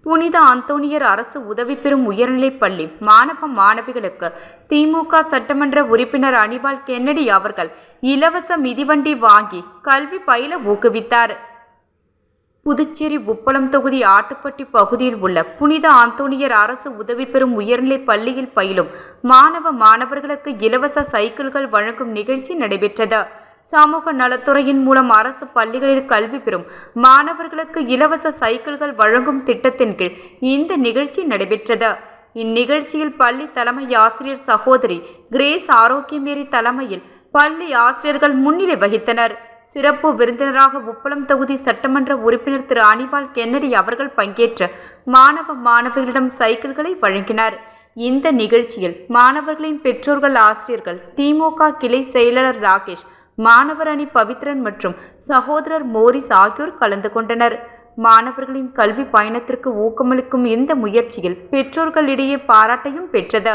புனித அந்தோணியர் அரசு உதவி பெறும் உயர்நிலைப் பள்ளி மாணவ மாணவிகளுக்கு திமுக சட்டமன்ற உறுப்பினர் அனிபால் கென்னடி அவர்கள் இலவச மிதிவண்டி வாங்கி கல்வி பயில ஊக்குவித்தார். புதுச்சேரி உப்பளம் தொகுதி ஆட்டுப்பட்டி பகுதியில் உள்ள புனித அந்தோணியர் அரசு உதவி பெறும் உயர்நிலைப் பள்ளியில் பயிலும் மாணவ மாணவர்களுக்கு இலவச சைக்கிள்கள் வழங்கும் நிகழ்ச்சி நடைபெற்றது. சமூக நலத்துறையின் மூலம் அரசு பள்ளிகளில் கல்வி பெறும் மாணவர்களுக்கு இலவச சைக்கிள்கள் வழங்கும் திட்டத்தின் கீழ் இந்த நிகழ்ச்சி நடைபெற்றது. இந்நிகழ்ச்சியில் பள்ளி தலைமை ஆசிரியர் சகோதரி கிரேஸ் ஆரோக்கியமேரி தலைமையில் பள்ளி ஆசிரியர்கள் முன்னிலை வகித்தனர். சிறப்பு விருந்தினராக உப்பளம் தொகுதி சட்டமன்ற உறுப்பினர் திரு அனிபால் கென்னடி அவர்கள் பங்கேற்ற மாணவ மாணவிகளிடம் சைக்கிள்களை வழங்கினார். இந்த நிகழ்ச்சியில் மாணவர்களின் பெற்றோர்கள், ஆசிரியர்கள், திமுக கிளை செயலாளர் ராகேஷ், மாணவர் அணி பவித்ரன் மற்றும் சகோதரர் மோரிஸ் ஆகியோர் கலந்து கொண்டனர். மாணவர்களின் கல்வி பயணத்திற்கு ஊக்கமளிக்கும் இந்த முயற்சியில் பெற்றோர்களிடையே பாராட்டையும் பெற்றது.